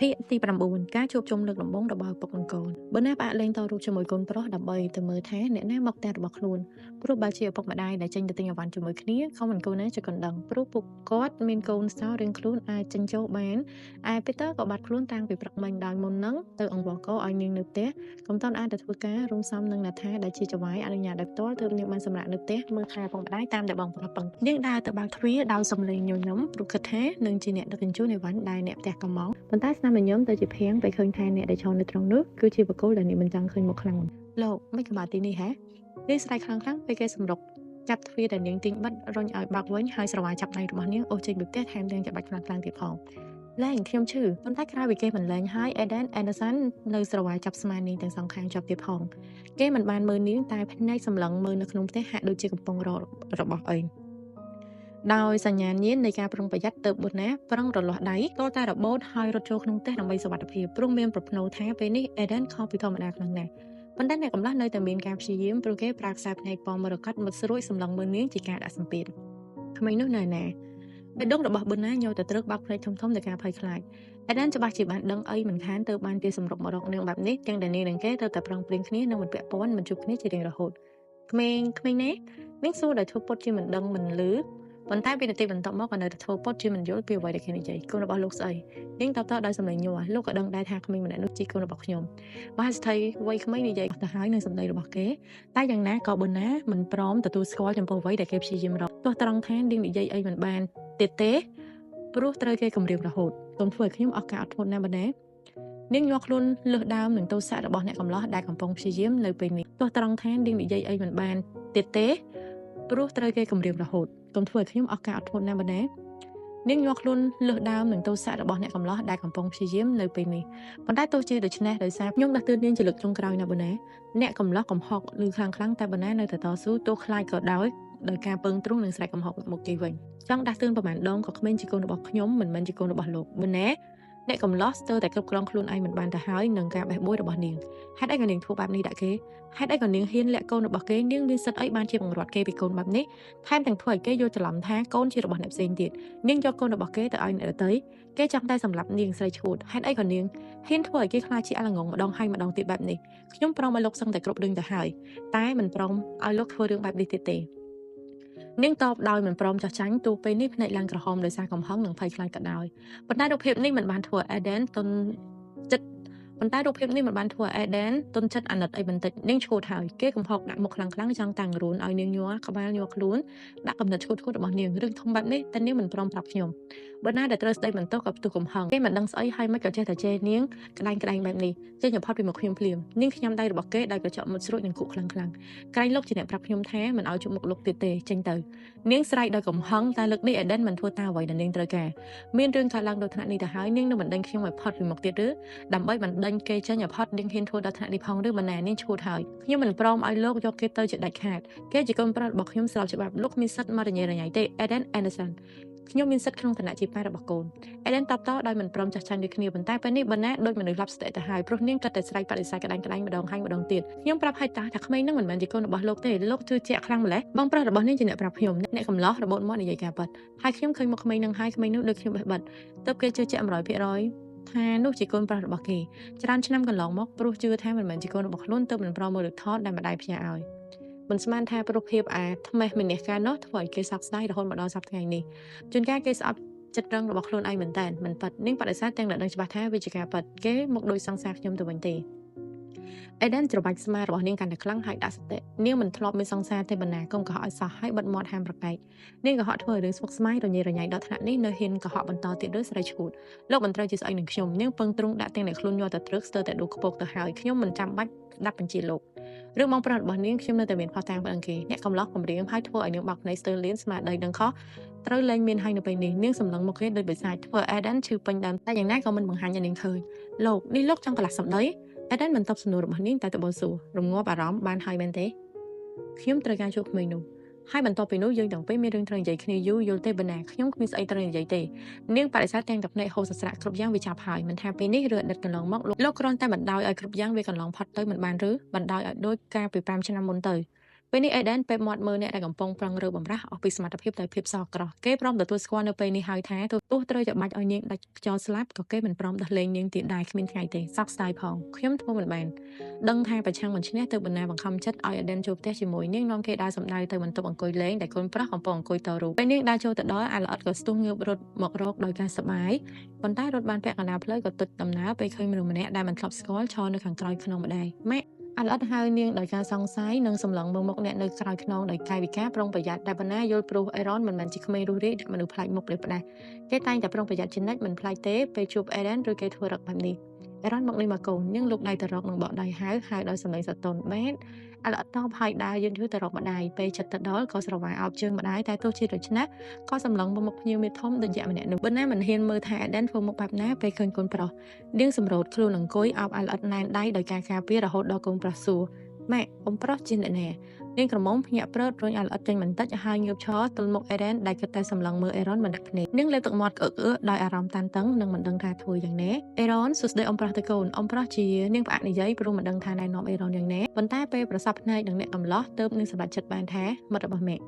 ភាគទី9ការជួបជុំលើកដំបូងរបស់ឪពុកនិងកូនបើណាផ្អាកលេងតរូបជាមួយកូនប្រុសដើម្បីទៅមើលថាអ្នកណាមកផ្ទះរបស់ខ្លួនព្រោះបើជាឪពុកម្ដាយដែលចេញទៅទិញអីវ៉ាន់ជាមួយគ្នាខំមិនកូនណាជាកណ្ដឹងព្រោះពួកគាត់មានកូនសោរៀងខ្លួនអាចចិញ្ចោបានឯពេតើក៏បាត់ខ្លួនតាំងពីព្រឹកមិញដោយមុនហ្នឹងទៅអង្វរកឲ្យនាងនៅផ្ទះកុំតន់អាចទៅធ្វើការរួមសំនឹងណាថាដែលជាចៅហ្វាយអនុញ្ញាតដោយផ្ទាល់ទើបនាងបានសម្រាប់នៅផ្ទះមើលថែឪពុកម្ដាយតាមដែលបងប្រុសពឹងនាងដើរទៅបើកទ្វារដោយសំឡេងញញឹមព្រោះគិតថានឹងជាអ្នកដឹកជញ្ជូនអីវ៉ាន់ដែលអ្នកផ្ទះកំងប៉ុន្តែស្នាមញញឹមទៅជាភាំងពេលឃើញថាអ្នកដែលឈរនៅត្រង់នោះគឺជាបុគ្គលដែលនាងមិនចង់ឃើញមុខខ្លាំងលោកមិនក៏មកទីនេះហ៎នាងស្រែកខ្លាំងៗពេលគេសម្រុកចាប់ទ្វារដែលនាងទិញបិទរុញឲ្យបើកវិញហើយស្រវាយចាប់ដៃរបស់នាងអូសចេញពីផ្ទះថែមទាំងចាប់បាច់ខ្លាំងៗទៀតផងលែងខ្ញុំឈឺប៉ុន្តែក្រោយពីគេមិនលែងហើយ Eden Anderson នៅស្រវាយចាប់ស្មានាងទាំងសងខាងជាប់ទៀតផងគេមិនបានមើលនាងតែភ្នែកសម្លឹងមើលនៅក្នុងផ្ទះហាក់ដូចជាកំពុងរករបស់អីដោយសញ្ញាណញៀននៃការប្រុងប្រយ័ត្នទៅបុណាប្រឹងរលាស់ដៃតតែរបូតហើយរត់ចូលក្នុងផ្ទះដើម្បីសុវត្ថិភាពព្រោះមានប្រផ្នូលថាពេលនេះ Eden ខុសពីធម្មតាខ្លាំងណាស់ប៉ុន្តែអ្នកកម្លោះនៅតែមានការព្យាយាមព្រោះគេប្រើខ្សែភ្នែកពណ៌មរកតមុតស្រួយសម្លឹងមើលនាងជាការដាក់សម្ពាធក្មេងនោះនៅណាបេះដូងរបស់ប៊ុនណាញយទៅត្រឹកបាក់ភ្នែកធំៗដោយការភ័យខ្លាចEden ច្បាស់ជាបានដឹងអីមិនខានទៅបានគេសម្រុកមករកនាងបែបនេះទាំងដែលនាងនិងគេទៅតែប្រឹងប្រែងគ្នានឹងមិនពាក់ព័ន្ធមិនជួបគ្នាជារៀងរហូតក្មេងណានាងសួរដោយធ្វើពុតជាមិនដឹងមិនលឺប៉ុន្តែវិនាទីបន្ទាប់មកក៏នៅតែធ្វើពុតជាមិនយល់ពីអ្វីដែលគេនិយាយកូនរបស់លោកស្អីនាងតបតដោយសម្លេងញ័រលោកក៏ដឹងដែរថាក្មេងម្នាក់នោះជាកូនរបស់ខ្ញុំបើស្ថិវ័យក្មេងនិយាយទៅហើយនឹងសម្ដីរបស់គេតែយ៉ាងណាក៏ប៊ុនណាមិនព្រមទទួលស្គាល់ចំពោះអ្វីដែលគេព្យាយាមរកទោះត្រង់ថានាងនិយាយអីមិនបានទៀតទេព្រោះត្រូវគេគំរាមរហូតកុំធ្វើឲ្យខ្ញុំអស់ការអត់ធ្មត់ណាប៊ុនណានាងញាក់ខ្លួនលើសដើមនឹងទោសៈរបស់អ្នកកំឡោះដែលកំពុងព្យាយាមនៅពេលនេះទោះត្រង់ថានាងនិយាយអីមិនបានទៀតទេព្រោះត្រូវគេគំរាមរហូតកុំធ្វើឲ្យខ្ញុំអស់ការអត់ធ្មត់ណាប៊ុនណានាងញាក់ខ្លួនលើសដើមនឹងទោសៈរបស់អ្នកកំឡោះដែលកំពុងព្យាយាមនៅពេលនេះប៉ុន្តែទោះជាដូច្នេះដោយសារខ្ញុំដាស់តឿននាងជាលើកចុងក្រោយណាប៊ុនណាអ្នកកំឡោះកំហុកឬខ្លាំងតែប៊ុនណានៅតែតស៊ូទោះខ្លាចក៏ដោយការពឹងទ្រូងនឹងស្រែកកំហុកមកគេវិញចង់ដាស់តឿនប្រហែលដងក៏ក្មេងជាកូនរបស់ខ្ញុំមិនមែនជាកូនរបស់លោកប៊ុនណាអ្នកកំឡោះស្ទើរតែគ្រប់គ្រងខ្លួនឯងមិនបានទៅហើយនឹងការបេះបួយរបស់នាងហេតុអីក៏នាងធ្វើបែបនេះដាក់គេហេតុអីក៏នាងហ៊ានលាក់កូនរបស់គេនាងមានសិទ្ធិអីបានជាបង្រាត់គេពីកូនបែបនេះថែមទាំងធ្វើឲ្យគេយល់ច្រឡំថាកូនជារបស់អ្នកផ្សេងទៀតនាងយកកូនរបស់គេទៅឲ្យអ្នកដទៃគេចង់តែសម្លាប់នាងស្រីឈួតហេតុអីក៏នាងហ៊ានធ្វើឲ្យគេខ្លាចជាអាល្ងងម្ដងហើយម្ដងទៀតបែបនេះខ្ញុំព្រមឲ្យលោកសឹងតែគ្រប់រឿងទៅហើយតែមិនព្រមឲ្យលោកធ្វើរឿងបែបនេះទៀតទេនាងតបដោយមិនព្រមចោះចាញ់ទោះពេលនេះភ្នែកឡើងក្រហមដោយសារកំហឹងនិងភ័យខ្លាចក៏ដោយប៉ុន្តែរូបភាពនេះមិនបានធ្វើឲ្យ Eden ទុនចិត្តអាណិតអីបន្តិចនាងឈួតហើយគេកំហុកដាក់មុខខ្លាំងចង់តាំងរួនឲ្យនាងញ័រក្បាលញ័រខ្លួនដាក់កំណត់ឈួតរបស់នាងរឿងធំបែបនេះតែនាងមិនព្រមប្រាប់ខ្ញុំបើណាដែលត្រូវស្ដីបន្ទោសក៏ផ្ទុះកំហឹងគេមិនដឹងស្អីហើយមិនក៏ចេះតែជេរនាងក្តែងបែបនេះចេញផុតពីមុខខ្ញុំភ្លាមនាងខ្ញុំដៃរបស់គេដោយកញ្ចក់មុតស្រួចនិងគក់ខ្លាំងក្រែងលោកជាអ្នកប្រាប់ខ្ញុំថាមិនឲ្យជុំមុខលោកទៀតទេចេញទៅនាងស្រែកដោយកំហឹងតែលើកនេះ Eden មិនធ្វើតាមអ្វីដែលនាងត្រូវការមានរឿងកើតឡើងដូចថ្នាក់នេះទៅហើយនាងនឹងបណ្ដេញខ្ញុំឲ្យផុតពីមុខទៀតឬដើម្បីបណ្ដេញគេចេញឲ្យផុតនាងហ៊ានធ្វើដល់ថ្នាក់នេះផងឬមិនណានាងឈួតហើយខ្ញុំមិនព្រមឲ្យលោកយកគេទៅជាដាច់ខាតគេជាកូនប្រុសរបស់ខ្ញុំស្របច្បាប់លោកមានសិទ្ធិមករញ៉េរញ៉ៃទេ Eden Anderson ខ្ញុំមានសិទ្ធិក្នុងឋានៈជាប៉ារបស់កូន Eden តបតដោយមិនព្រមចាស់ចាញ់ដូចគ្នាប៉ុន្តែពេលនេះបណ្ណាដូចមនុស្សលាប់ស្ទះទៅហើយព្រោះនាងក៏តែស្រែកបដិសេធក្តែងម្ដងហើយម្ដងទៀតខ្ញុំប្រាប់ឲ្យតាថាក្មេងនឹងមិនមែនជាកូនរបស់លោកទេលោកជឿជាក់ខ្លាំងម្ល៉េះបងប្រុសរបស់នាងជាអ្នកប្រាប់ខ្ញុំអ្នកកំឡោះរបូតមាត់និយាយការពិតហើយខ្ញុំឃើញមកក្មេងនឹងហើយក្មេងនោះដូចខ្ញុំបេះបិទទើបគេជឿជាក់ 100% ថានោះជាកូនប្រុសរបស់គេច្រើនឆ្នាំកន្លងមកព្រោះជឿថាមិនមែនជាកូនរបស់ខ្លួនទើបមិនព្រមមើលលើថតដែលម្ដាយផ្ញើឲ្យមិនស្មានថាប្រុសភាពថ្មេះម្នេះការនោះធ្វើឲ្យគេសោកស្ដាយរហូតមកដល់សប្តាហ៍ថ្ងៃនេះជួនកាលគេស្អប់ចិត្តរឹងរបស់ខ្លួនឯងមែនតើមិនប៉ិតនាងបដិសេធទាំងដែលដឹងច្បាស់ថាវាជាការប៉ិតគេមកដោយសង្សារខ្ញុំទៅវិញទេ Eden ច្របាច់ស្មារបស់នាងកាន់តែខ្លាំងហើយដាក់សតិនាងមិនធ្លាប់មានសង្សារទេបណ្ណាកុំកុហកឲ្យសោះហើយបិទមាត់ហាមប្រកែកនាងកុហកធ្វើឲ្យរឿងស្មុគស្មាញរញ៉េរញ៉ៃដល់ថ្នាក់នេះនៅហ៊ានកុហកបន្តទៀតឬស្រីឈួតលោកមិនត្រូវជាស្អីនឹងខ្ញុំនាងពឹងទ្រង់ដាក់ទាំងអ្នកខ្លួនញ័រទៅត្រឹកស្ទើរតែដួលខ្ពកទៅហើយខ្ញុំមិនចាំបាច់ដាក់បញ្ជាលោករឿងបងប្រុសរបស់នាងខ្ញុំនៅតែមានផុសតាងប្តឹងគេអ្នកកំឡោះគំរាមហើយធ្វើឲ្យនាងបាក់ភ្នែកស្ទើរលៀនស្មារតីដឹងខុសត្រូវលែងមានហើយនៅពេលនេះនាងសម្លឹងមុខគេដូចបិសាចធ្វើឲ្យ Eden ឈឺពេញដើមតែយ៉ាងណាក៏មិនបង្ហាញឲ្យនាងឃើញលោកនេះលោកចង់កន្លះសម្ដី Eden មិនតបសំណួររបស់នាងតែទៅបោះសួររងាប់អារម្មណ៍បានហើយមែនទេខ្ញុំត្រូវការជួបក្មេងនោះហើយបន្ទាប់ពីនោះយើងទាំងពីរមានរឿងត្រូវនិយាយគ្នាយូរយល់ទេបណ្ណាខ្ញុំគ្មានស្អីត្រូវនិយាយទេនាងបដិសេធទាំងតែភ្នែកហូរសស្រាក់គ្រប់យ៉ាងវាចាប់ហើយមិនថាពេលនេះឬអតីតកន្លងមកលោកគ្រាន់តែបណ្ដោយឲ្យគ្រប់យ៉ាងវាកន្លងផុតទៅមិនបានឬបណ្ដោយឲ្យដូចកាលពី5ឆ្នាំមុនទៅ ពេលនេះ Eden ពេលមាត់មើលអ្នកដែលកំពុងប្រឹងរើបំរាស់អស់ពីសមត្ថភាពដោយភាពសក្រោះគេព្រមទទួលស្គាល់នៅពេលនេះហើយថាទោះត្រូវតែបាច់ឲ្យនាងដាច់ខ្យល់ស្លាប់ក៏គេមិនព្រមដោះលែងនាងទៀតដែរគ្មានថ្ងៃទេសោកស្ដាយផងខ្ញុំធ្វើមិនបានដឹងថាប្រឆាំងមិនឈ្នះទើបបណ្ណាបង្ខំចិត្តឲ្យ Eden ជួបផ្ទះជាមួយនាងនាំគេដើរសម្ដៅទៅបន្ទប់អង្គុយលេងដែលកូនប្រុសកំពុងអង្គុយតរូបពេលនាងដើរចូលទៅដល់អាល្អិតក៏ស្ទុះងើបរត់មករកដោយការសប្បាយប៉ុន្តែរត់បានពាក់កណ្ដាលផ្លូវក៏ទិចដំណើរពេលឃើញមនុស្សម្នាក់ដែលមិនធ្លាប់ស្គាល់ឈរនៅខាងក្រោយខ្នងម្ដាយម៉ាក់អាល្អិតហៅនាងដោយការសង្ស័យនិងសម្លឹងមើលមុខអ្នកនៅក្រោយខ្នងដោយកាយវិការប្រុងប្រយ័ត្នដែលបណ្ណាយល់ព្រោះអេរ៉នមិនមែនជាក្មេងរុះរាយដែលមនុស្សប្លែកមុខប្រៀបផ្ដាស់គេតែងតែប្រុងប្រយ័ត្នជានិច្ចមិនប្លែកទេពេលជួបអេរ៉នឬគេធ្វើរឹកបែបនេះអេរ៉នមកនេះមកកូននាងលោកដៃទៅរកនឹងបកដៃហៅដោយសម្លេងសតនបែតអាល្អិតតបហើយដើរយឺតៗទៅរកម្ដាយពេលចិត្តទៅដល់ក៏ស្រវាយអោបជើងម្ដាយតែទោះជាដូច្នេះក៏សម្លឹងមុខភ្ញៀវមេធំដូចយៈម្នាក់នោះបណ្ណាមិនហ៊ានមើលថាអេដិនធ្វើមុខបែបណាពេលឃើញកូនប្រុសនាងសម្រូតខ្លួនអង្គុយអោបអាល្អិតណែនដៃដោយការការពាររហូតដល់កូនប្រុសសួរម៉ាក់អ៊ំប្រុសជាអ្នកណានាងក្រមុំភ្ញាក់ព្រឺតរុញអាល្អិតចេញបន្តិចហើយងើបឈរទល់មុខអេរ៉នដែលគិតតែសម្លឹងមើលអេរ៉នមិនដាក់ភ្នែកនាងលេបទឹកមាត់ក្អឹកដោយអារម្មណ៍តានតឹងនិងមិនដឹងថាធ្វើយ៉ាងណាអេរ៉នសួស្ដីអ៊ំប្រុសទៅកូនអ៊ំប្រុសជានាងផ្អាកនិយាយព្រោះមិនដឹងថាណែនាំអេរ៉នយ៉ាងណាប៉ុន្តែពេលប្រសពភ្នែកនឹងអ្នកកំឡោះទើបនឹងសម្រេចចិត្តបានថាមិត្តរបស់ម៉ាក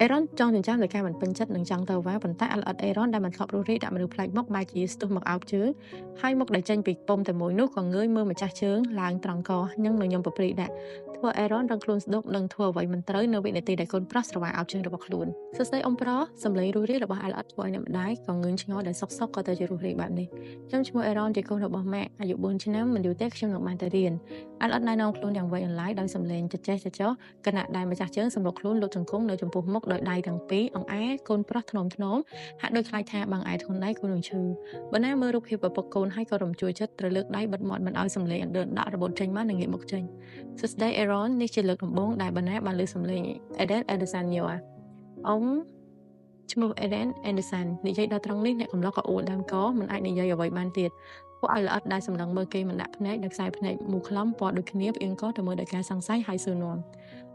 ់អេរ៉នចង់ចិញ្ចាំដោយការមិនពេញចិត្តនឹងចង់ទៅវ៉ាប៉ុន្តែអាល្អិតអេរ៉នដែលមិនធ្លាប់រស់រាយដាក់មនុស្សប្លែកមុខបែរជាស្ទុះមកអោបជើងហើយមុខដែលចេញពីពុំតែមួយនោះក៏ងើយមើលម្ចាស់ជើងឡើងត្រង់កញឹងនឹងខ្ញុំប្រព្រីដាក់ធ្វើអេរ៉នរងខ្លួនស្ដុកនិងធ្វើអ្វីមិនត្រូវនៅវិនាទីដែលកូនប្រុសស្រវាយអោបជើងរបស់ខ្លួនសួស្ដីអ៊ំប្រុសសម្លេងរស់រាយរបស់អាល្អិតធ្វើឲ្យអ្នកម្ដាយក៏ងឿងឆ្ងល់ដែលសុកក៏ទៅជារស់រាយបែបនេះខ្ញុំឈ្មោះអេរ៉នជាកូនរបស់ម៉ាក់អាយុ4ឆ្នាំមិនយូរទេខ្ញុំនឹងបានទៅរៀនអាល្អិតណែនាំខ្លួនយ៉ាងវែងអន្លាយដោយសម្លេងចេះចេះចោះគណៈដែលម្ចាស់ជើងសម្រុកខ្លួនលុតជង្គង់នៅចំពោះមុខដោយដៃទាំងពីរអង្អែកូនប្រុសធ្នមហាក់ដូចខ្លាចថាបាំងឯធនដៃខ្លួននឹងឈឺបើណាមើលរូបភាពឪពុកកូនហើយក៏រំជួយចិត្តត្រូវលើកដៃបិទមាត់មិនឲ្យសម្លេងអណ្ដើនដាក់របូតចេញមកនិងងាកមុខចេញសួស្ដីអេរ៉ននេះជាលើកដំបូងដែលបណ្ណាបានលើសម្លេង Eden Anderson ញ៉ាអ៊ំឈ្មោះ Eden Anderson និយាយដល់ត្រង់នេះអ្នកកំឡុះក៏អួលដើមកមិនអាចនិយាយអ្វីបានទៀតពួកឲ្យល្អិតដែលសម្លឹងមើលគេមិនដាក់ភ្នែកដោយខ្សែភ្នែកមូខ្លំពណ៌ដូចគ្នាផ្អៀងកទៅមើលដោយការសង្ស័យហើយសួរនាំ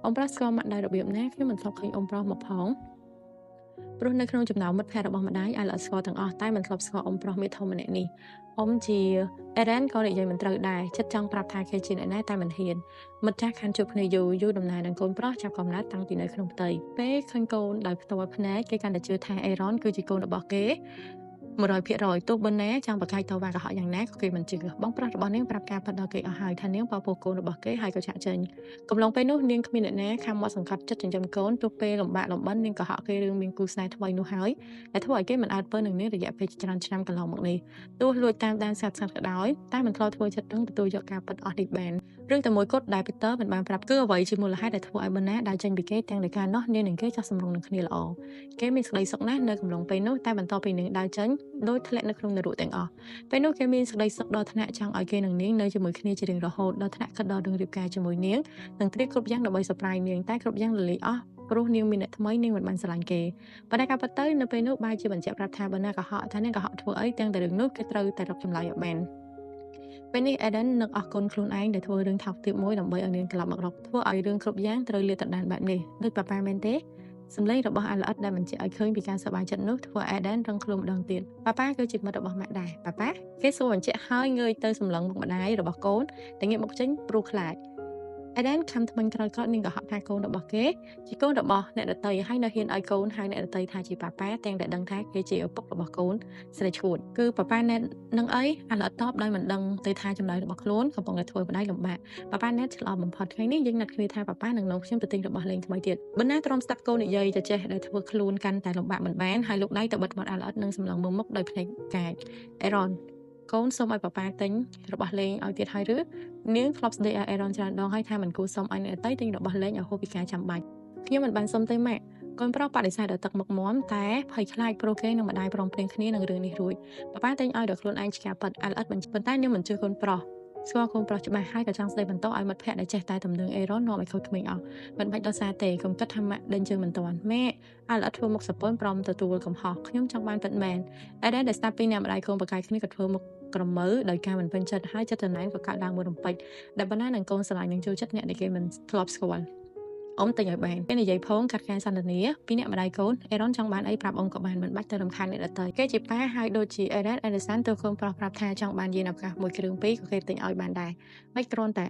អ៊ំប្រុសស្គាល់ម៉ាក់ដោយរបៀបណាខ្ញុំមិនធ្លាប់ឃើញអ៊ំប្រុសមកផងព្រោះនៅក្នុងចំណោមមិត្តភ័ក្តិរបស់ម្ដាយអាល្អិតស្គាល់ទាំងអស់តែមិនធ្លាប់ស្គាល់អ៊ំប្រុសមេធំម្នាក់នេះអ៊ំជាអេរ៉ានក៏និយាយមិនត្រូវដែរចិត្តចង់ប្រាប់ថាគេជាអ្នកណាតែមិនហ៊ានមិត្តចាស់ខានជួបគ្នាយូរដំណើរនឹងកូនប្រុសចាប់កំណើតតាំងពីនៅក្នុងផ្ទៃពេលឃើញកូនដោយផ្ទាល់ភ្នែកគេកាន់តែជឿថាអេរ៉នគឺជាកូនរបស់គេ100%ទោះប៉ុណ្ណាចង់បកាយទៅវាកុហកយ៉ាងណាក៏គេមិនជឿបងប្រុសរបស់នាងប្រាប់ការពិតដល់គេអស់ហើយថានាងបោះពោះកូនរបស់គេហើយក៏ចាក់ចេញកំឡុងពេលនោះនាងគ្មានអ្នកណាខំមកសង្កត់ចិត្តចិញ្ចឹមកូនទោះពេលលំបាកលំបិននាងក៏ហក់គេរឿងមានគូស្នេហ៍ថ្មីនោះហើយដែលធ្វើឲ្យគេមិនអើពើនឹងនាងរយៈពេលច្រើនឆ្នាំកន្លងមកនេះទោះលួចតាមដានសាច់ក៏ដោយតែមិនធ្លាប់ធ្វើចិត្តនឹងទទួលយកការពិតអស់នេះបានរឿងតែមួយគត់ដែល Peter មិនបានប្រាប់គឺអ្វីជាមូលហេតុដែលធ្វើឲ្យបណ្ណាដែលចេញពីគេទាំងនៃការនោះនាងនិងគេចោះសម្រុងនឹងគ្នាល្អគេមានសេចក្តីសុខណាស់នៅកំឡុងពេលនោះតែបន្ទាប់ពីនាងដើរចេញដោយធ្លាក់នៅក្នុងនរកទាំងអស់ពេលនោះគេមានសេចក្តីសុខដល់ថ្នាក់ចង់ឲ្យគេនិងនាងនៅជាមួយគ្នាជារៀងរហូតដល់ថ្នាក់គិតដល់រឿងរៀបការជាមួយនាងនិងត្រៀមគ្រប់យ៉ាងដើម្បី surprise នាងតែគ្រប់យ៉ាងរលាយអស់ព្រោះនាងមានអ្នកថ្មីនាងមិនបានស្រឡាញ់គេប៉ុន្តែការពិតទៅនៅពេលនោះបែរជាបញ្ជាក់ប្រាប់ថាបណ្ណាកុហកថានាងកុហកធ្វើអីទាំងតែរឿងនោះគេត្រូវតែរកចម្លើយឲ្យបានពេលនេះ Eden នឹកអស់គុណខ្លួនឯងដែលធ្វើរឿងថោកទាបមួយដើម្បីឲ្យនាងត្រឡប់មករកធ្វើឲ្យរឿងគ្រប់យ៉ាងត្រូវលាតត្រដាងបែបនេះដូចប៉ាប៉ាមែនទេសម្លេងរបស់អាល្អិតដែលបញ្ជាក់ឲ្យឃើញពីការសប្បាយចិត្តនោះធ្វើ Eden រងខ្លួនម្ដងទៀតប៉ាប៉ាគឺជាមិត្តរបស់ម៉ាក់ដែរប៉ាប៉ាគេសួរបញ្ជាក់ហើយងើយទៅសម្លឹងមុខម្ដាយរបស់កូនតែងាកមុខចេញព្រោះខ្លាចEden ខំថ្មិញក្រោយនាងក៏ហក់ថាកូនរបស់គេជាកូនរបស់អ្នកដតីហើយនៅហ៊ានឲ្យកូនហៅអ្នកដតីថាជាប៉ាប៉ាទាំងតែដឹងថាគេជាឪពុករបស់កូនស្រីឈួតគឺប៉ាប៉ាណែតនឹងអីអាល្អិតតបដោយមិនដឹងទៅថាចម្លើយរបស់ខ្លួនកំពុងតែធ្វើម្ដាយលំបាកប៉ាប៉ាណែតឆ្លោះបំផុតថ្ងៃនេះយើងណាត់គ្នាថាប៉ាប៉ានឹងនាំខ្ញុំទៅទិញរបស់លេងថ្មីទៀតបណ្ណាទ្រាំស្ដាប់កូននិយាយទៅចេះដែលធ្វើខ្លួនកាន់តែលំបាកមិនបានហើយលោកដៃទៅបិទមាត់អាល្អិតនឹងសម្លឹងមើលមុខដោយភ្នែកកាចអេរ៉នកូនសូមឲ្យប៉ាប៉ាទិញរបស់លេងឲ្យទៀតហើយឬនាងធ្លាប់ស្ដីឲ្យអេរ៉នច្រើនដងហើយថាមិនគួរសុំឲ្យអ្នកដទៃទិញរបស់លេងឲ្យហួសពីការចាំបាច់ខ្ញុំមិនបានសុំទេម៉ាក់កូនប្រុសបដិសេធដោយទឹកមុខមាំតែភ័យខ្លាចព្រោះគេនឹងម្ដាយព្រមព្រៀងគ្នានឹងរឿងនេះរួចប៉ាប៉ាទិញឲ្យដល់ខ្លួនឯងជាការពិតអាល្អិតប៉ុន្តែនាងមិនជឿកូនប្រុសស្គាល់កូនប្រុសច្បាស់ហើយក៏ចង់ស្ដីបន្តឲ្យមិត្តភក្តិដែលចេះតែតំណឹងអេរ៉ននាំឲ្យខូចក្មេងអស់មិនបាច់ដល់សារទេកុំគិតថាម៉ាក់ដេញជើងមិនតាន់ម៉ែអាល្អិតធ្វើមុខសពើព្រមទទួលកំហុសខ្ញុំចង់បានពិតមែនតែដែលស្ដាប់ពីអ្នកម្ដាយកូនបកាយគ្នាក៏ធ្វើមុខក្រមើដោយការមិនពេញចិត្តហើយចិត្តចំណែនក៏កើតឡើងមួយរំពេចដែលបណ្ណានឹងកូនស្រឡាញ់នឹងចូលចិត្តអ្នកដែលគេមិនធ្លាប់ស្គាល់ តែញឲ្យបានគេនិយាយផងកាត់ការសន្ទនាពីអ្នកម្ដាយកូនអេរ៉ុនចង់បានអីប្រាប់ក៏បានមិនបាច់ទៅរំខានអ្នកដទៃគេជាប៉ាហើយដូចជាអេរ៉ានអេរ៉ាសានទៅកូនប្រុសប្រាប់ថាចង់បានយានឱកាសមួយគ្រឿងពីរក៏គេទិញឲ្យបានដែរមិនគ្រាន់ត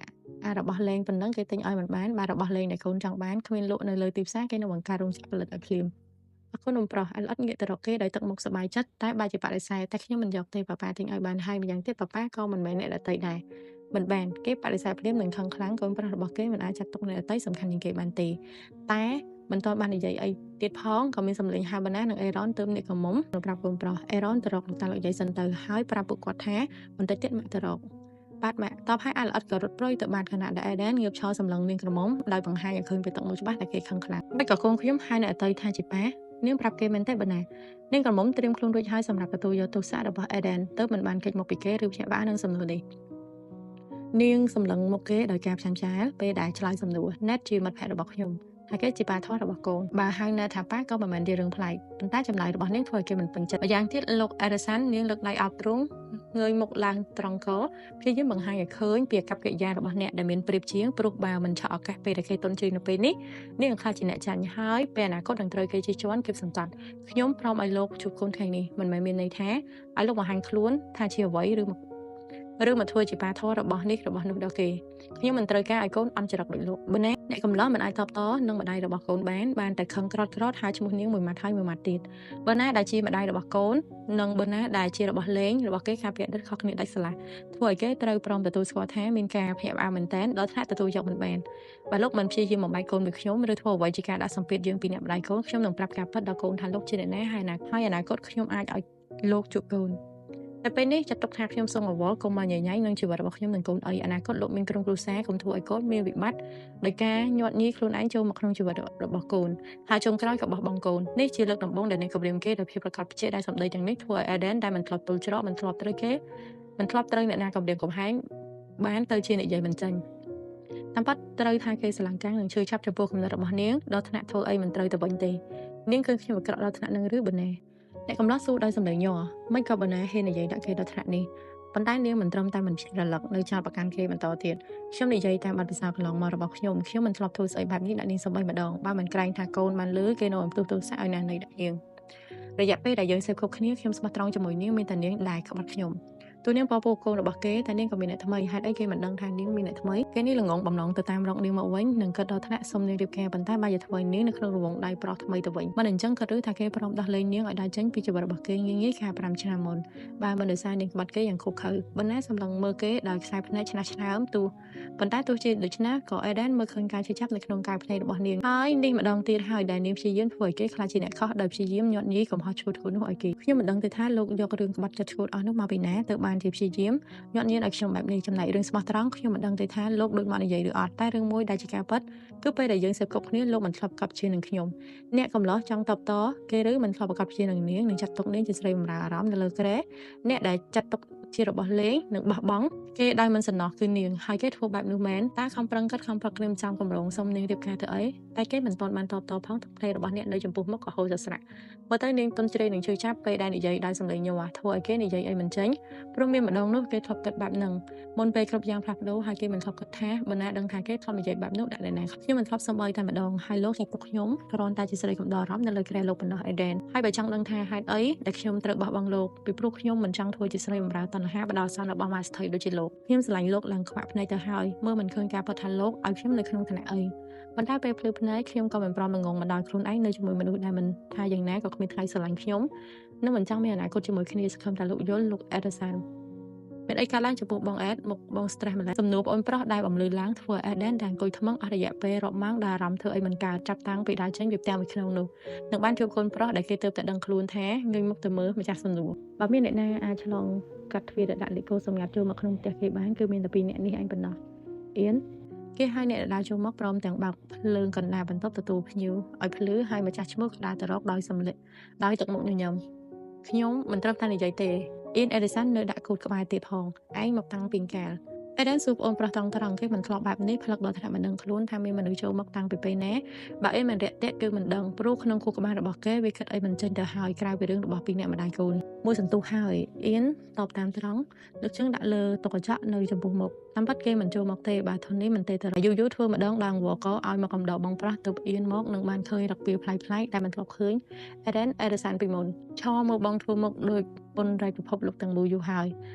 ែរបស់លេងប៉ុណ្ណឹងគេទិញឲ្យមិនបានបាទរបស់លេងដែលកូនចង់បានគ្មានលក់នៅលើទីផ្សារគេនឹងបង្កើតរោងចក្រផលិតឲ្យភ្លាមអរគុណនំប្រុសឥឡូវងាកទៅរកគេដោយទឹកមុខសប្បាយចិត្តតែបើជាបដិសេធតែខ្ញុំមិនយកទេប៉ាប៉ាទិញឲ្យបានហើយម្យ៉ាងទៀតប៉ាប៉ាក៏មិនមែនអ្នកដទៃដែរមិនបានគេបដិសេធភ្លាមនឹងខឹងខ្លាំងកូនប្រុសរបស់គេមិនអាចចាត់ទុកអ្នកដទៃសំខាន់ជាងគេបានទេតែមិនទាន់បាននិយាយអីទៀតផងក៏មានសម្លេងហៅបណ្ណានឹងអេរ៉ុនទើបអ្នកកមុំប្រាប់កូនប្រុសអេរ៉ុនទៅរកលោកតាលោកយាយសិនទៅហើយប្រាប់ពួកគាត់ថាបន្តិចទៀតម៉ាក់ទៅរកបាទម៉ាក់តបឲ្យអាល្អិតក៏រត់ព្រុយទៅបានខណៈដែលអេដែនងើបឈរសម្លឹងនាងក្រមុំដោយបង្ហាញឲ្យឃើញពីទឹកមុខច្បាស់តែគេខឹងខ្លាំងមិនក៏កូនខ្ញុំហៅអ្នកអតីតថាជាប៉ានាងប្រាប់គេមែនទេបណ្ណានាងក្រមុំត្រៀមខ្លួនរួចហើយសម្រាប់ទទួលយកទោសរបស់អេដែនទើបមិនបានគេចមកពីគេឬភ្ញាក់ផ្អើលនឹងសំណួរនេះនាងសម្លឹងមុខគេដោយការផ្ចាំចាលពេលដែលឆ្លើយសំណួរណេតជាមិត្តភក្តិរបស់ខ្ញុំហើយគេជាប៉ាធំរបស់កូនបើហៅណែថាប៉ាក៏មិនមែនជារឿងប្លែកប៉ុន្តែចម្លើយរបស់នាងធ្វើឲ្យគេមិនពេញចិត្តម្យ៉ាងទៀតលោកអេរ៉ាសាននាងលើកដៃអោបទ្រូងងើយមុខឡើងត្រង់កព្យាយាមបង្ហាញឲ្យឃើញពីអាកប្បកិរិយារបស់អ្នកដែលមានប្រៀបជាងព្រោះបើមិនឆក់ឱកាសពេលដែលគេទន់ជើងនៅពេលនេះនាងនឹងខ្លាចជាអ្នកចាញ់ហើយពេលអនាគតនឹងត្រូវគេជិះជាន់គៀបសង្កត់ខ្ញុំព្រមឲ្យលោកជួបកូនថ្ងៃនេះមិនមែនមានន័យថាឲ្យលោកបង្ហាញខ្លួនថាជាអ្វីឬមកធ្វើជាប៉ាធររបស់នេះរបស់នោះដល់គេខ្ញុំមិនត្រូវការឲ្យកូនអន់ចរិតដូចលោកបើណែអ្នកកំឡោះមិនអាចតបតនឹងម្ដាយរបស់កូនបានតែខឹងក្រត់ហើយឈ្មោះនាងមួយម៉ាត់ហើយមួយម៉ាត់ទៀតបើណាដែលជាម្ដាយរបស់កូននិងបើណាដែលជារបស់លេងរបស់គេការប្រឌិតខុសគ្នាដាច់ស្រឡះធ្វើឲ្យគេត្រូវព្រមទទួលស្គាល់ថាមានការភ្ញាក់ផ្អើលមែនទែនដល់ថ្នាក់ទទួលយកមិនបានបើលោកមិនព្យាយាមបំបែកកូនមួយខ្ញុំឬធ្វើអ្វីជាការដាក់សម្ពាធយើងពីអ្នកម្ដាយកូនខ្ញុំនឹងប្រាប់ការពិតដល់កូនថាលោកជាអ្នកណាហើយអនាគតខ្ញុំអាចឲ្យលោកជួបកូនតែពេលនេះចាត់ទុកថាខ្ញុំសូមអវល់កុំមកញញៃនឹងជីវិតរបស់ខ្ញុំនិងកូនអីអនាគតលោកមានក្រុមគ្រួសារកុំធ្វើឲ្យកូនមានវិបត្តិដោយការញាត់ញីខ្លួនឯងចូលមកក្នុងជីវិតរបស់កូនហើយចុងក្រោយក៏បោះបង់កូននេះជាលើកដំបូងដែលអ្នកគម្រាមគេដោយភាពប្រកបជាដែលសម្ដីទាំងនេះធ្វើឲ្យអេដែនដែលមិនធ្លាប់ទល់ច្រកមិនធ្លាប់ត្រូវអ្នកណាគម្រាមកំហែងបានទៅជានិយាយមិនចាញ់តាមពិតត្រូវថាគេស្រឡាញ់កាំងនិងជឿចាប់ចំពោះគំនិតរបស់នាងដល់ថ្នាក់ធ្វើអីមិនត្រូវទៅវិញទេនាងគឺខ្ញុំអាក្រក់ដល់ថ្នាក់នឹងឬបើណែអ្នកកំឡោះសួរដោយសម្លេងញ័រមិនក៏បណ្ណាហ៊ាននិយាយដាក់គេដល់ថ្នាក់នេះប៉ុន្តែនាងមិនត្រឹមតែមិនភ្លេចរលឹកនៅចោលប្រកាន់គេបន្តទៀតខ្ញុំនិយាយតាមបទពិសោធន៍កន្លងមករបស់ខ្ញុំមិនធ្លាប់ធ្វើស្អីបែបនេះដាក់នាងសំបីម្ដងបើមិនក្រែងថាកូនបានលឺគេនៅអំទុះទោសឲ្យណាស់នៃដាក់នាងរយៈពេលដែលយើងសេពគប់គ្នាខ្ញុំស្មោះត្រង់ជាមួយនាងមានតែនាងដែលក្បត់ខ្ញុំទូនាងពពោះកូនរបស់គេតែនាងក៏មានអ្នកថ្មីហេតុអីគេមិនដឹងថានាងមានអ្នកថ្មីគេនេះល្ងងបំណងទៅតាមរកនាងមកវិញនឹងគិតដល់ថ្នាក់សុំនាងរៀបការប៉ុន្តែបើជាធ្វើនាងនៅក្នុងរង្វង់ដៃប្រុសថ្មីទៅវិញមិនអញ្ចឹងក៏ឬថាគេព្រមដោះលែងនាងឲ្យដើរចេញពីជីវិតរបស់គេងាយៗការ5ឆ្នាំមុនបើមិនដោយសារនាងក្បត់គេយ៉ាងខុសខើបណ្ណាសម្លឹងមើលគេដោយខ្សែភ្នែកឆ្នះឆ្នើមប៉ុន្តែទោះជាដូច្នេះក៏អេដែនមើលឃើញការជឿចាប់នៅក្នុងកាយភ្នែករបស់នាងហើយនេះម្ដងទៀតហើយដែលនាងព្យាយាមធ្វើឲ្យគេខ្លាចជាអ្នកខុសដោយព្យាយាមញាត់ញីកំហុសឈួតនោះឲ្យគេខ្ញុំមិនដឹងទេថាលោកយករឿងក្បត់ចិត្តឈួតអស់នោះមកពីណាទៅបានជាព្យាយាមញាត់ញៀនឲ្យខ្ញុំបែបនេះចំណែករឿងស្មោះត្រង់ខ្ញុំមិនដឹងទេថាលោកដូចមកនិយាយឬអត់តែរឿងមួយដែលជាការពិតគឺពេលដែលយើងសេពគប់គ្នាលោកមិនធ្លាប់កប់ជានឹងខ្ញុំអ្នកកំឡោះចង់តបតគេឬមិនធ្លាប់ប្រកបជានឹងនាងនឹងចាត់ទុកនាងជាស្រីបម្រើអារម្មណ៍នៅលើក្រែអ្នកដែលចាត់ទុកជារបស់លេងនិងបោះបង់គេដោយមិនសំណោះគឺនាងហើយគេធ្វើបែបនោះមែនតែខំប្រឹងគិតខំប្រឹកក្រៀមចាំកម្រងសុំនាងរៀបការទៅអីតែគេមិនទាន់បានតបតផងទឹកភ្នែករបស់អ្នកនៅចំពោះមុខក៏ហូរសស្រាក់មើលទៅនាងទន់ជ្រេងនឹងជឿចាប់ពេលដែលនិយាយដោយសម្លេងញ័រធ្វើឲ្យគេនិយាយអីមិនចេញព្រោះមានម្ដងនោះគេធ្លាប់គិតបែបហ្នឹងមុនពេលគ្រប់យ៉ាងផ្លាស់ប្ដូរហើយគេមិនធ្លាប់គិតថាបណ្ណាដឹងថាគេធ្លាប់និយាយបែបនោះដាក់អ្នកណាខ្ញុំមិនធ្លាប់សំបីតែម្ដងហើយលោកចាត់ទុកខ្ញុំគ្រាន់តែជាស្រីកំដរអារម្មណ៍នៅលើក្រែលោកបណ្ដោះអេដែនហើយបើចង់ដឹងថាហេតុអីដែលខ្ញុំត្រូវបោះបង់លោកពីព្រោះខ្ញុំមិនចង់ធ្វើជាស្រីបម្រើតណ្ហាបដោតសន្នរបស់ម៉ាស្ថៃដូចជាលោកខ្ញុំស្រឡាញ់លោកឡើងខ្វាក់ភ្នែកទៅហើយមើលមិនឃើញការពិតថាលោកឲ្យខ្ញុំនៅក្នុងឋានៈអីប៉ុន្តែពេលភ្លឺភ្នែកខ្ញុំក៏មិនព្រមនឹងងងមកដល់ខ្លួនឯងនៅជាមួយមនុស្សដែលមិនថាយ៉ាងណាក៏គ្មានថ្ងៃស្រឡាញ់ខ្ញុំនិងមិនចង់មានអនាគតជាមួយគ្នាសង្ឃឹមថាលោកយល់លោកអេដសានមានអីកើតឡើងចំពោះបងអេដមកបង stress ម្ល៉េះសំណួរបងប្រុសដែលបំលឺឡើងធ្វើអេដែនដែលអង្គុយថ្មឹងអស់រយៈពេលរាប់ម៉ោងដែលអារម្មណ៍ធ្វើអីមិនកើតចាប់តាំងពីដើរចេញពីផ្ទះមួយក្នុងនោះនឹងបានជួបកូនប្រុសដែលគេទើបតែដឹងខ្លួនថាងើយមុខទៅមើលម្ចាស់សំណួរបើមានអ្នកណាអាចឆ្លងកាត់ទ្វារដាក់លេខកូសម្ងាត់ចូលមកក្នុងផ្ទះគេបានគឺមានតែពីរអ្នកនេះឯងប៉ុណ្ណោះអៀនគេឲ្យអ្នកដើរចូលមកព្រមទាំងបើកភ្លើងកណ្ដាលបន្ទប់ទទួលភ្ញៀវឲ្យភ្លឺហើយម្ចាស់ឈ្មោះក៏ដើរទៅរកដោយសម្លឹកដោយទឹកមុខញញឹមខ្ញុំមិនត្រឹមតែនិយាយទេអ៊ីនអេឌីសាននៅដាក់គូតក្បែរទៀតផងឯងមកតាំងពីកាលអេដែនសួរប្អូនប្រុសត្រង់គេមិនធ្លាប់បែបនេះផ្លឹកដល់ថ្នាក់មិនដឹងខ្លួនថាមានមនុស្សចូលមកតាំងពីពេលណាបើអីមិនរាក់ទាក់គឺមិនដឹងព្រោះក្នុងខួរក្បាលរបស់គេវាគិតអីមិនចេញទៅហើយក្រៅពីរឿងរបស់ពីរអ្នកម្ដាយកូន មួយសន្ទុះហើយអៀនតបតាមត្រង់លើកជើងដាក់លើតុកញ្ចក់នៅចំពោះមុខតាមពិតគេមិនចូលមកទេបាទធននេះមិនទេទៅយូរធ្វើម្ដងឡើងវកឲ្យមកកំដរបងប្រាស់ទៅអៀនមកនឹងបានឃើញរកពីផ្លៃដែលមិនធ្លាប់ឃើញEdenពីមុនឈរមើលបងធ្វើមុខដូចប៉ុនរៃពិភពលោកទាំងមូលយូរហើយ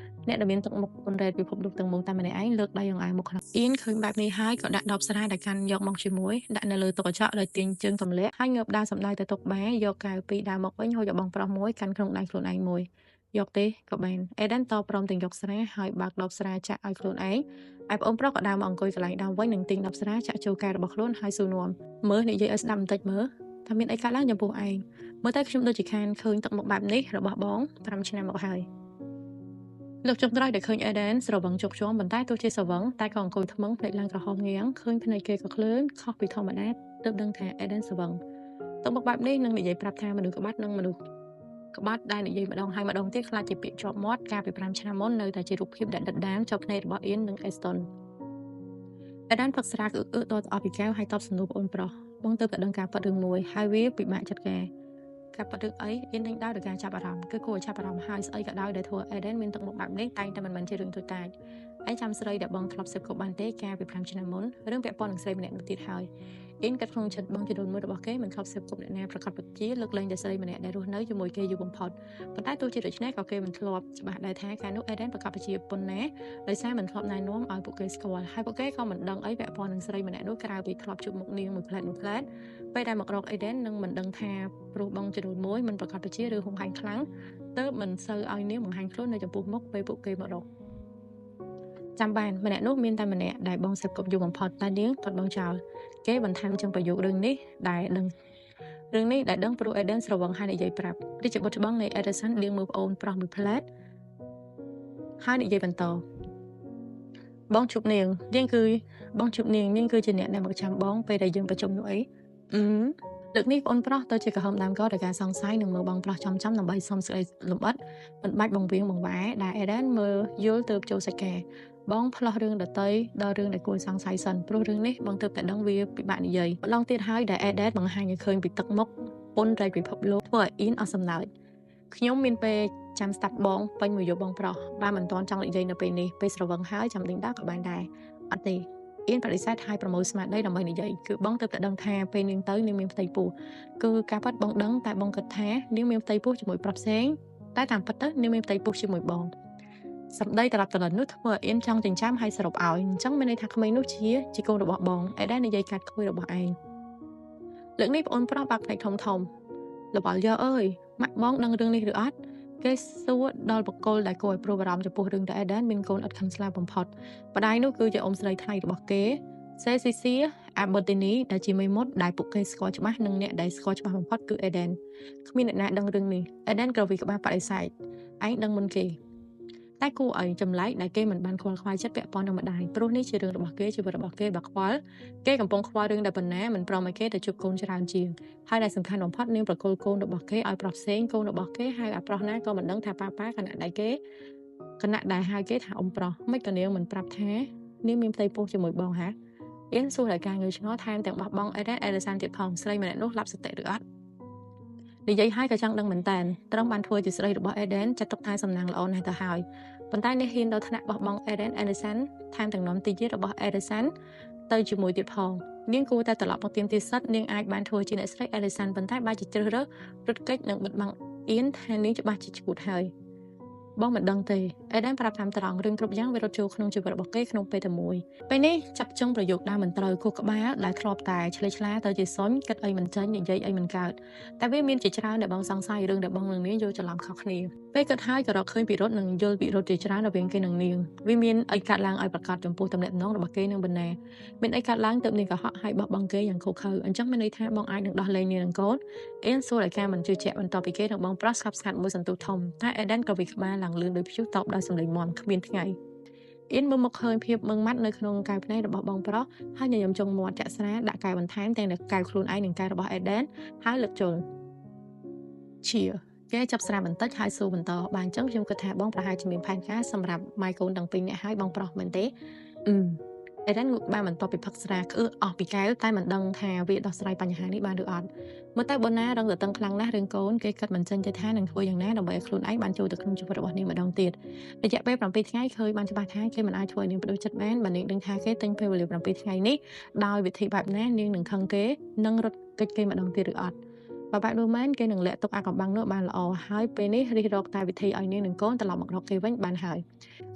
អ្នកដែលមានទឹកមុខប៉ុនរៃពិភពលោកទាំងមូលតែម្នាក់ឯងលើកដៃអង្អែលមុខខ្លាំងអៀនឃើញបែបនេះហើយក៏ដាក់ដបស្រាដែលកាន់យកមកជាមួយដាក់នៅលើតុកញ្ចក់ដោយទាញជើងទម្លាក់ហើយងើបដើរសំដៅទៅតុកបែយកកែវពីដើរមកវិញហូចឲ្យបងប្រុសមួយកាន់ក្នុងដៃខ្លួនឯងមួយយកទេក៏បាន Eden តព្រមទាំងយកស្រាហើយបើកដបស្រាចាក់ឲ្យខ្លួនឯងឯប្អូនប្រុសក៏ដើរមកអង្គុយកន្លែងដើមវិញនឹងទិញដបស្រាចាក់ចូលកែវរបស់ខ្លួនហើយសួរនាំមើលនិយាយឲ្យស្ដាប់បន្តិចមើលថាមានអីកើតឡើងចំពោះឯងមើលទៅខ្ញុំដូចជាខានឃើញទឹកមុខបែបនេះរបស់បង5ឆ្នាំមកហើយលោកចុងក្រោយដែលឃើញ Eden ស្រវឹងជោគជាំប៉ុន្តែទោះជាស្រវឹងតែក៏អង្គុយថ្មឹងភ្នែកឡើងក្រហមងាងឃើញភ្នែកគេក៏ឃ្លើនខុសពីធម្មតាទើបដឹងថា Eden ស្រវឹងទឹកមុខបែបនេះនឹងនិយាយប្រាប់ថាមនុស្សក្បាត់និងមនុស្សក្បាត់ដែលនិយាយម្ដងហើយម្ដងទៀតខ្លាចជាពាក្យជាប់មាត់កាលពី5ឆ្នាំមុននៅតែជារូបភាពដែលដិតដាមជាប់ភ្នែករបស់អៀននិង Eston Eden ផឹកស្រាគឺតអស់ពីកែវហើយតបសំណួរប្អូនប្រុសបងទៅតែដឹងការប៉ັດរឿងមួយហើយវាពិបាកចិត្តការប៉ັດរឿងអីអៀនដេញដោលដោយការចាប់អារម្មណ៍គឺគួរឲ្យចាប់អារម្មណ៍ហើយស្អីក៏ដោយដែលធ្វើ Eden មានទឹកមុខបែបនេះតែងតែមិនមែនជារឿងតូចតាចឯងចាំស្រីដែលបងធ្លាប់សេពគប់បានទេកាលពី5ឆ្នាំមុនរឿងពាក់ព័ន្ធនឹងស្រីម្នាក់នោះទៀតហើយអៀនកាត់ក្នុងចិត្តបងជាដូនមួយរបស់គេមិនខប់សេពគប់អ្នកណាប្រកាសពិតជាលើកលែងតែស្រីម្នាក់ដែលរស់នៅជាមួយគេយូរបំផុតប៉ុន្តែទោះជាដូច្នេះក៏គេមិនធ្លាប់ច្បាស់ដែរថាកាលនោះ Eden ប្រកាសជាប៉ុណ្ណាដោយសារមិនធ្លាប់ណែនាំឲ្យពួកគេស្គាល់ហើយពួកគេក៏មិនដឹងអីពាក់ព័ន្ធនឹងស្រីម្នាក់នោះក្រៅពីធ្លាប់ជួបមុខនាងមួយផ្លែតពេលដែលមករក Eden នឹងមិនដឹងថាព្រោះបងជាដូនមួយមិនប្រកាសជាឬហុំហាញ់ខ្លាំងទើបមិនសូវឲ្យនាងបង្ហាញខ្លួននៅចំពោះមុខពេលពួកគេមករកចាំបានម្នាក់នោះមានតែម្នាក់ដែលបងសេពគប់យូរបំផុតតែនាងគាត់បងចោលគេបន្ថែមចឹងប្រយោគរឿងនេះដែលដឹងព្រោះ Eden ស្រវឹងហើយនិយាយប្រាប់រាជបុត្រច្បងនៃ Edison នាងមើលប្អូនប្រុសមួយផ្លែតហើយនិយាយបន្តបងជួបនាងគឺជាអ្នកដែលមកចាំបងពេលដែលយើងប្រជុំនោះអីលើកនេះប្អូនប្រុសទៅជាកំហឹមដើមកដោយការសង្ស័យនឹងមើលបងប្រុសចំដើម្បីសុំសេចក្តីលំអិតមិនបាច់បង្វៀងបង្វែរដែល Eden មើលយល់ទៅចូលសាច់ការបងផ្លោះរឿងដតីដល់រឿងដែលគួរសង្ស័យសិនព្រោះរឿងនេះបងទើបតែដឹងវាពិបាកនិយាយម្ដងទៀតហើយដែល Eden បង្ហាញឲ្យឃើញពីទឹកមុខពុនរៃពិភពលោកធ្វើឲ្យអ៊ីនអស់សំណើចខ្ញុំមានពេលចាំស្ដាប់បងពេញមួយយប់បងប្រុសបើមិនទាន់ចង់និយាយនៅពេលនេះពេលស្រវឹងហើយចាំដេញដោលក៏បានដែរអត់ទេអៀនបដិសេធឲ្យប្រមូលស្មារតីដើម្បីនិយាយគឺបងទើបតែដឹងថាពេលនាងទៅនាងមានផ្ទៃពោះគឺការប៉ັດបងដឹងតែបងគិតថានាងមានផ្ទៃពោះជាមួយប្រុសផ្សេងតែតាមពិតទៅនាងមានផ្ទៃពោះជាមួយបងសម្ដីត្រឡប់ត្រឡិននោះធ្វើឲ្យអៀនចង់ចិញ្ចាំឲ្យសរុបឲ្យអញ្ចឹងមានន័យថាក្មេងនោះជាកូនរបស់បងឯដែលនិយាយកាត់ក្មួយរបស់ឯងលើកនេះប្អូនប្រុសបាក់ផ្នែកធំលបល់យកអើយម៉ាក់បងដឹងរឿងនេះឬអត់គេសួរដល់បកគលដែលគួរឲ្យព្រួយបារម្ភចំពោះរឿងដែល Eden មានកូនឥតខឹងស្លាប់បំផុតម្ដាយនោះគឺជាអ៊ំស្រីថ្លៃរបស់គេសេស៊ីសៀអាបឺទីនីដែលជាមេមត់ដែលពួកគេស្គាល់ច្បាស់និងអ្នកដែលស្គាល់ច្បាស់បំផុតគឺ Eden គ្មានអ្នកណាដឹងរឿងនេះ Eden ក៏វិក្បាលបដិសេធឯងដឹងមុនគេតែគួរឲ្យចម្លែកដែលគេមិនបានខ្វល់ខ្វាយចិត្តពាក់ព័ន្ធនឹងម្ដាយព្រោះនេះជារឿងរបស់គេជីវិតរបស់គេបើខ្វល់គេកំពុងខ្វល់រឿងដែលប៉ុណ្ណាមិនព្រមឲ្យគេទៅជួបកូនច្រើនជាងហើយដែលសំខាន់បំផុតនាងប្រគល់កូនរបស់គេឲ្យប្រុសផ្សេងកូនរបស់គេហើយអាប្រុសណាក៏មិនដឹងថាប៉ាគណៈដែលហៅគេថាអ៊ំប្រុសមិនក៏នាងមិនប្រាប់ថានាងមានផ្ទៃពោះជាមួយបងហាអៀនសួរដល់ការងើឆ្ងល់ថែមទាំងបោះបង់Edisonទៀតផងស្រីម្នាក់នោះឡាប់សតិឬអត់និយាយហើយក៏ចង់ដឹងមែនតើត្រង់បានធ្វើជាស្រីរបស់ Eden ចាត់ទុកថាសំណាងល្អណាស់ទៅហើយប៉ុន្តែនេះហ៊ានដល់ថ្នាក់បោះបង់ Edison ថែមទាំងនាំទីយារបស់ Edison ទៅជាមួយទៀតផងនាងគួរតែត្រឡប់មកទៀមទាសិតនាងអាចបានធ្វើជាអ្នកស្រី Edison ប៉ុន្តែបើជាជ្រើសរើសរត់គេចនិងបិទបាំងអៀនថានាងច្បាស់ជាឈួតហើយបងមិនដឹងទេ Eden ប្រាប់តាមត្រង់រឿងគ្រប់យ៉ាងវារត់ចូលក្នុងជីវិតរបស់គេក្នុងពេលតែមួយពេលនេះចាប់ចុងប្រយោគដើមមិនត្រូវគោះក្បាលដែលធ្លាប់តែឆ្លេឆ្លាទៅជាសុញគិតអីមិនចេញនិយាយអីមិនកើតតែវាមានជាច្រើនដែលបងសង្ស័យរឿងដែលបងនិងនាងយល់ច្រឡំខុសគ្នាពេលគិតហើយក៏រកឃើញពីរត់និងយល់ពីរត់ជាច្រើនរវាងគេនិងនាងវាមានអីកាត់ឡើងឲ្យប្រកាសចំពោះតំណែងរបស់គេនិងបណ្ណាមានអីកាត់ឡើងទើបនាងកុហកឲ្យបោះបង់គេយ៉ាងខុសខើអញ្ចឹងមានន័យថាបងអាចនឹងដោះលែងនាងនិងកូនអៀនសួរឲ្យការមិនជឿជាក់បន្ទាប់ពីគេនិងបងប្រុសស្កាប់ស្ងាត់មួយសន្ទុះធំតែ Eden ក៏វិក្បាលឡើងលឿនដោយព្យុះតបដោយសម្លេងមាំគ្មានថ្ងៃអៀនមើលមកឃើញភាពមឹងម៉ាត់នៅក្នុងកែវភ្នែករបស់បងប្រុសហើយញញឹមចុងមាត់ចាក់ស្រាដាក់កែវបន្ថែមទាំងកែវខ្លួនឯងនិងកែវរបស់ Eden ហើយលើកជល់ជាគេចាប់ស្រាបន្តិចហើយសួរបន្តបានអញ្ចឹងខ្ញុំគិតថាបងប្រហែលជាមានផែនការសម្រាប់ម៉ាយកូនទាំងពីរនាក់ហើយបងប្រុសមែនទេ អេរ៉ានបានបន្តពិភឹកស្រាគឺអស់ពីកែវតែមិនដឹងថាវាដោះស្រាយបញ្ហានេះបានឬអត់មើលទៅប៉ុណ្ណារងទទឹងខ្លាំងណាស់រឿងកូនគេគិតមិនចេញទៅថានឹងធ្វើយ៉ាងណាដើម្បីឲ្យខ្លួនឯងបានចូលទៅក្នុងជីវិតរបស់នាងម្ដងទៀតរយៈពេល7ថ្ងៃឃើញបានច្បាស់ថាគេមិនអាចធ្វើឲ្យនាងបដូរចិត្តបានបើនាងដឹងថាគេទិញពេលវេលា7ថ្ងៃនេះដោយវិធីបែបណានាងនឹងខឹងគេនឹងរត់គេចគេម្ដងទៀតឬអត់បើបែបនោះមែនគេនឹងលាក់ទុកអាកំបាំងនោះបានល្អហើយពេលនេះរិះរកតែវិធីឲ្យនាងនឹងកូនត្រឡប់មករកគេវិញបានហើយ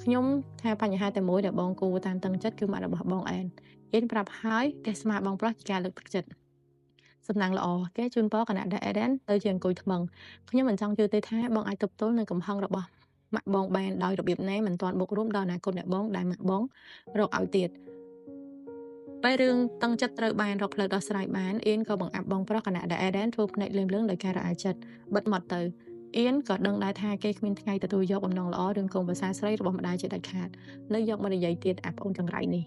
ខ្ញុំថាបញ្ហាតែមួយដែលបងគូតាមតឹងចិត្តគឺម៉ាក់របស់បងអែនអៀនប្រាប់ហើយគេស្មាបងប្រុសជាការលើកទឹកចិត្តសំណាងល្អគេជូនពរគណៈដែលអេដេនទៅជាអង្គុយថ្មឹងខ្ញុំមិនចង់ជឿទេថាបងអាចទប់ទល់នឹងកំហឹងរបស់ម៉ាក់បងបានដោយរបៀបណាមិនទាន់បូករួមដល់អនាគតអ្នកបងដែលម៉ាក់បងរកឲ្យទៀតពេលរឿងតឹងចិត្តត្រូវបានរកផ្លូវដោះស្រាយបានអៀនក៏បង្អាប់បងប្រុសគណៈដែលអេដេនធ្វើភ្នែកលឿងៗដោយការរអាចិត្តបិទមាត់ទៅអៀនក៏ដឹងដែរថាគេគ្មានថ្ងៃទទួលយកបំណងល្អរឿងកូនប្រសាស្រីរបស់ម្ដាយជាដាច់ខាតលើយកមកនិយាយទៀតអាប្អូនចង្រៃនេះ